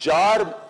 4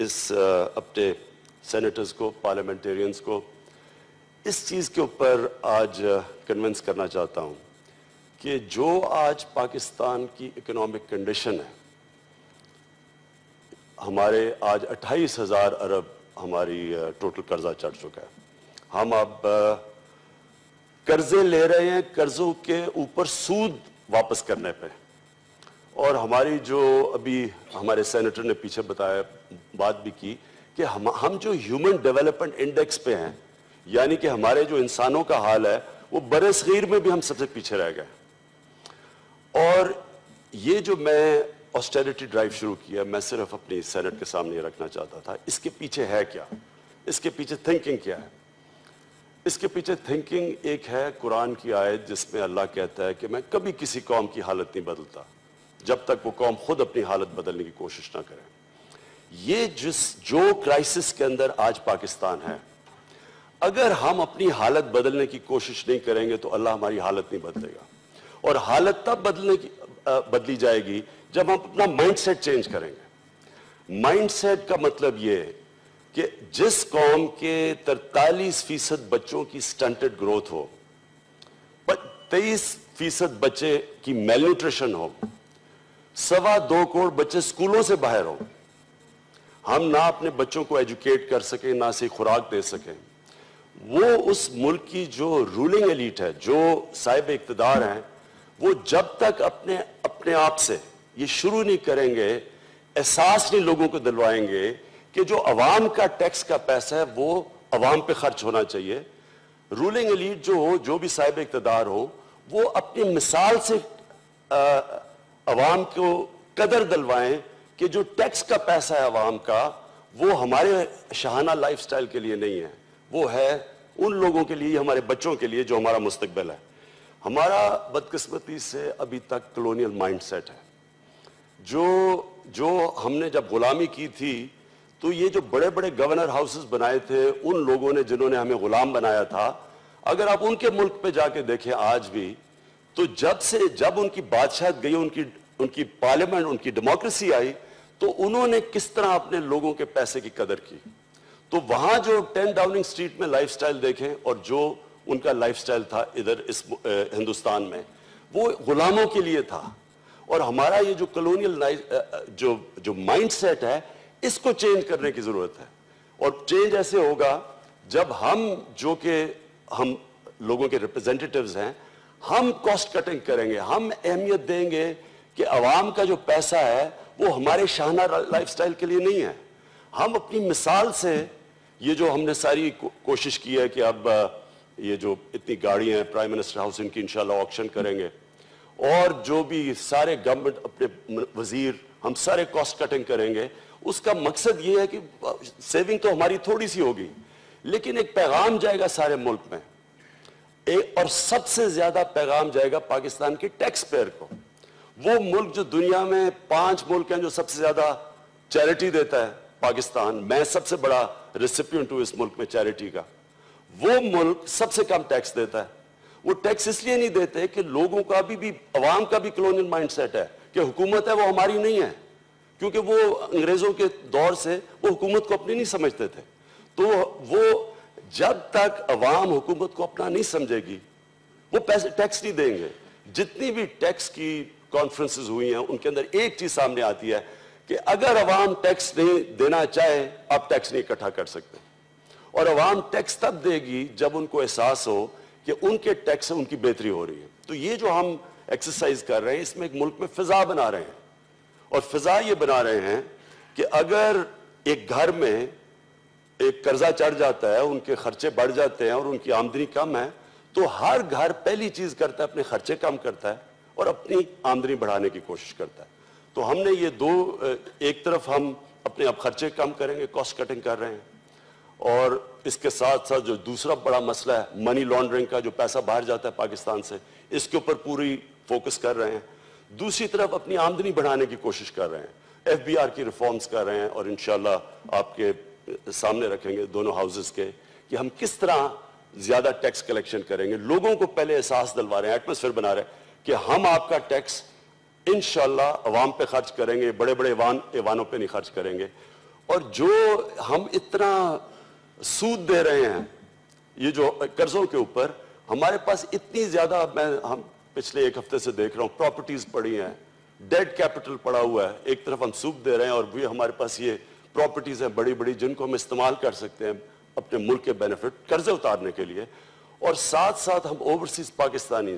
اپنے سینیٹرز کو، پارلیمنٹیرینز کو اس چیز کے اوپر آج کنونس کرنا چاہتا ہوں کہ جو آج پاکستان کی اکنامک کنڈیشن ہے، ہمارے آج 28,000 ارب ہماری ٹوٹل قرضہ چڑھ چکا ہے. ہم اب قرضے لے رہے ہیں قرضوں کے اوپر سود واپس کرنے پہ. اور ہماری جو ابھی ہمارے سینیٹر نے پیچھے بتایا بات بھی کی کہ ہم جو ہیومن ڈیولپمنٹ انڈیکس پہ ہیں، یعنی کہ ہمارے جو انسانوں کا حال ہے وہ برِ صغیر میں بھی ہم سب سے پیچھے رہ گئے. اور یہ جو میں آسٹیرٹی ڈرائیو شروع کیا میں صرف اپنی سینٹ کے سامنے یہ رکھنا چاہتا تھا. اس کے پیچھے ہے کیا؟ اس کے پیچھے تھنکنگ کیا ہے؟ اس کے پیچھے تھنکنگ ایک ہے قرآن کی آیت جس میں اللہ کہتا ہے کہ میں کبھی کسی قوم کی حالت نہیں بدلتا جب تک وہ قوم خود اپنی حالت بدلنے کی کوشش نہ کرے. یہ جو کرائسس کے اندر آج پاکستان ہے، اگر ہم اپنی حالت بدلنے کی کوشش نہیں کریں گے تو اللہ ہماری حالت نہیں بدلے گا. اور حالت تب بدلی جائے گی جب ہم اپنا مائنڈ سیٹ چینج کریں گے. مائنڈ سیٹ کا مطلب یہ ہے کہ جس قوم کے 43% بچوں کی سٹنٹڈ گروتھ ہو، 23% بچے کی میل نیوٹریشن ہو، 2.25 کروڑ بچے سکولوں سے باہر ہو، ہم نہ اپنے بچوں کو ایجوکیٹ کر سکیں نہ سے خوراک دے سکیں، وہ اس ملک کی جو رولنگ ایلیٹ ہے، جو صاحب اقتدار ہیں، وہ جب تک اپنے آپ سے یہ شروع نہیں کریں گے، احساس نہیں لوگوں کو دلوائیں گے کہ جو عوام کا ٹیکس کا پیسہ ہے وہ عوام پہ خرچ ہونا چاہیے. رولنگ ایلیٹ جو ہو، جو بھی صاحب اقتدار ہو، وہ اپنی مثال سے عوام کو قدر دلوائیں کہ جو ٹیکس کا پیسہ ہے عوام کا، وہ ہمارے شاہانہ لائف سٹائل کے لیے نہیں ہے، وہ ہے ان لوگوں کے لیے، ہمارے بچوں کے لیے جو ہمارا مستقبل ہے. ہمارا بدقسمتی سے ابھی تک کلونیل مائنڈ سیٹ ہے. جو ہم نے جب غلامی کی تھی تو یہ جو بڑے بڑے گورنر ہاؤسز بنائے تھے ان لوگوں نے جنہوں نے ہمیں غلام بنایا تھا، اگر آپ ان کے ملک پہ جا کے دیکھیں آج بھی، تو جب ان کی بادشاہت گئی، ان کی پارلیمنٹ، ان کی ڈیموکریسی آئی، تو انہوں نے کس طرح اپنے لوگوں کے پیسے کی قدر کی. تو وہاں جو 10 ڈاؤننگ اسٹریٹ میں لائف سٹائل دیکھیں اور جو ان کا لائف سٹائل تھا ادھر اس ہندوستان میں، وہ غلاموں کے لیے تھا. اور ہمارا یہ جو کلونیل جو مائنڈ سیٹ ہے، اس کو چینج کرنے کی ضرورت ہے. اور چینج ایسے ہوگا جب جو کہ ہم لوگوں کے ریپرزینٹیٹیوز ہیں، ہم کاسٹ کٹنگ کریں گے، ہم اہمیت دیں گے کہ عوام کا جو پیسہ ہے وہ ہمارے شاہانہ لائف سٹائل کے لیے نہیں ہے. ہم اپنی مثال سے یہ جو ہم نے ساری کوشش کی ہے کہ اب یہ جو اتنی گاڑیاں ہیں پرائم منسٹر ہاؤس، ان کی انشاءاللہ آکشن کریں گے، اور جو بھی سارے گورنمنٹ اپنے وزیر، ہم سارے کاسٹ کٹنگ کریں گے. اس کا مقصد یہ ہے کہ سیونگ تو ہماری تھوڑی سی ہوگی، لیکن ایک پیغام جائے گا سارے ملک میں، اور سب سے زیادہ پیغام جائے گا پاکستان کے ٹیکس پیئر کو. وہ ملک جو دنیا میں 5 ملک ہیں جو سب سے زیادہ چیریٹی دیتا ہے، پاکستان، میں سب سے بڑا ریسیپینٹ ہوں اس ملک میں چیریٹی کا، وہ ملک سب سے کم ٹیکس دیتا ہے. وہ ٹیکس اس لیے نہیں دیتے کہ لوگوں کا بھی عوام کا بھی کلونیل مائنڈ سیٹ ہے کہ حکومت ہے وہ ہماری نہیں ہے، کیونکہ وہ انگریزوں کے دور سے وہ حکومت کو اپنی نہیں سمجھتے تھے. تو وہ جب تک عوام حکومت کو اپنا نہیں سمجھے گی، وہ پیسے ٹیکس نہیں دیں گے. جتنی بھی ٹیکس کی کانفرنسز ہوئی ہیں ان کے اندر ایک چیز سامنے آتی ہے کہ اگر عوام ٹیکس نہیں دینا چاہے، آپ ٹیکس نہیں اکٹھا کر سکتے. اور عوام ٹیکس تب دے گی جب ان کو احساس ہو کہ ان کے ٹیکس سے ان کی بہتری ہو رہی ہے. تو یہ جو ہم ایکسرسائز کر رہے ہیں، اس میں ایک ملک میں فضا بنا رہے ہیں. اور فضا یہ بنا رہے ہیں کہ اگر ایک گھر میں ایک قرضہ چڑھ جاتا ہے، ان کے خرچے بڑھ جاتے ہیں اور ان کی آمدنی کم ہے، تو ہر گھر پہلی چیز کرتا ہے اپنے خرچے کم کرتا ہے اور اپنی آمدنی بڑھانے کی کوشش کرتا ہے. تو ہم نے یہ ایک طرف ہم اپنے اب خرچے کم کریں گے، کاسٹ کٹنگ کر رہے ہیں، اور اس کے ساتھ ساتھ جو دوسرا بڑا مسئلہ ہے منی لانڈرنگ کا، جو پیسہ باہر جاتا ہے پاکستان سے، اس کے اوپر پوری فوکس کر رہے ہیں. دوسری طرف اپنی آمدنی بڑھانے کی کوشش کر رہے ہیں، FBR کی ریفارمز کر رہے ہیں، اور انشاءاللہ آپ کے سامنے رکھیں گے دونوں ہاؤسز کے کہ ہم کس طرح زیادہ ٹیکس کلیکشن کریں گے. لوگوں کو پہلے احساس دلوا رہے ہیں، ایٹماسفیئر بنا رہے ہیں کہ ہم آپ کا ٹیکس انشاءاللہ عوام پہ خرچ کریں گے، بڑے بڑے ایوانوں پہ نہیں خرچ کریں گے. اور جو ہم اتنا سود دے رہے ہیں یہ جو قرضوں کے اوپر, ہمارے پاس اتنی زیادہ, ہم پچھلے ایک ہفتے سے دیکھ رہا ہوں پراپرٹیز پڑی ہیں, ڈیڈ کیپٹل پڑا ہوا ہے. ایک طرف ہم سود دے رہے ہیں اور بھی ہمارے پاس یہ پراپرٹیز ہیں بڑی بڑی جن کو ہم استعمال کر سکتے ہیں اپنے ملک کے بینیفٹ, قرضے اتارنے کے لیے. اور ساتھ ساتھ ہم اوورسیز پاکستانی,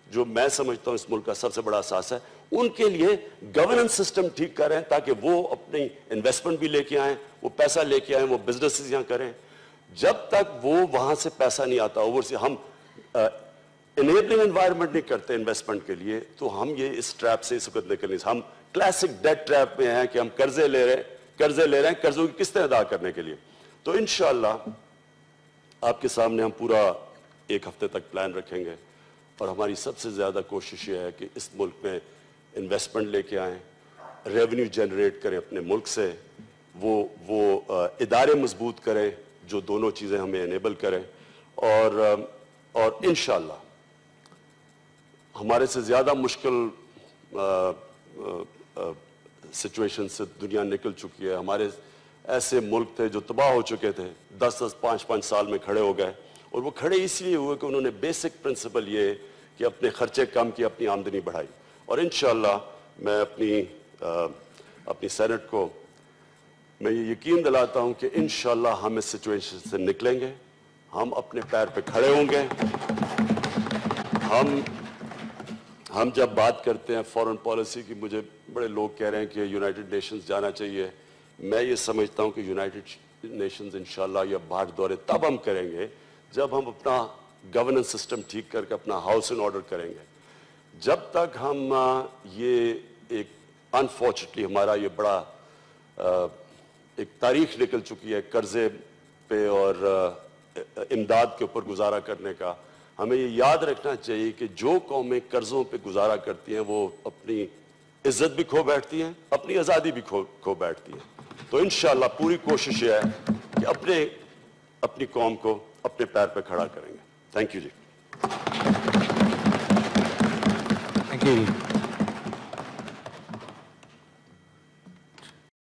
جو میں سمجھتا ہوں اس ملک کا سب سے بڑا اساس ہے, ان کے لیے گورننس سسٹم ٹھیک کریں تاکہ وہ اپنی انویسٹمنٹ بھی لے کے آئیں, وہ پیسہ لے کے آئیں, وہ بزنسز یہاں کریں. جب تک وہ وہاں سے پیسہ نہیں آتا اوورسیز, ہم انیبلنگ انوائرمنٹ نہیں کرتے انویسٹمنٹ کے لیے, تو ہم یہ اس ٹریپ سے اس وقت نکل نہیں. ہم کلاسک ڈیٹ ٹریپ میں ہیں کہ ہم قرضے لے رہے ہیں قرضوں کی قسطیں ادا کرنے کے لیے. تو انشاءاللہ آپ کے سامنے ہم پورا ایک ہفتے تک پلان رکھیں گے, اور ہماری سب سے زیادہ کوشش یہ ہے کہ اس ملک میں انویسٹمنٹ لے کے آئیں, ریونیو جنریٹ کریں اپنے ملک سے, وہ ادارے مضبوط کریں جو دونوں چیزیں ہمیں انیبل کریں, اور انشاءاللہ ہمارے سے زیادہ مشکل سچویشن سے دنیا نکل چکی ہے. ہمارے ایسے ملک تھے جو تباہ ہو چکے تھے, 10-10, 5-5 سال میں کھڑے ہو گئے, اور وہ کھڑے اس لیے ہوئے کہ انہوں نے بیسک پرنسپل یہ کہ اپنے خرچے کم کی, اپنی آمدنی بڑھائی. اور انشاءاللہ میں اپنی سینٹ کو میں یہ یقین دلاتا ہوں کہ انشاءاللہ ہم اس سچویشن سے نکلیں گے, ہم اپنے پیر پہ کھڑے ہوں گے. ہم جب بات کرتے ہیں فورن پالیسی کی, مجھے بڑے لوگ کہہ رہے ہیں کہ یونائٹڈ نیشنز جانا چاہیے. میں یہ سمجھتا ہوں کہ یونائٹڈ نیشنز انشاءاللہ یہ باہر دورے تب ہم کریں گے جب ہم اپنا گورننس سسٹم ٹھیک کر کے اپنا ہاؤس ان آرڈر کریں گے. جب تک ہم یہ ایک انفارچونیٹلی ہمارا یہ بڑا ایک تاریخ نکل چکی ہے قرضے پہ اور امداد کے اوپر گزارا کرنے کا, ہمیں یہ یاد رکھنا چاہیے کہ جو قومیں قرضوں پہ گزارا کرتی ہیں وہ اپنی عزت بھی کھو بیٹھتی ہیں, اپنی آزادی بھی کھو بیٹھتی ہیں. تو انشاءاللہ پوری کوشش یہ ہے کہ اپنی قوم کو اپنے پیر پہ کھڑا کریں گے. تھینک یو جی. Thank you.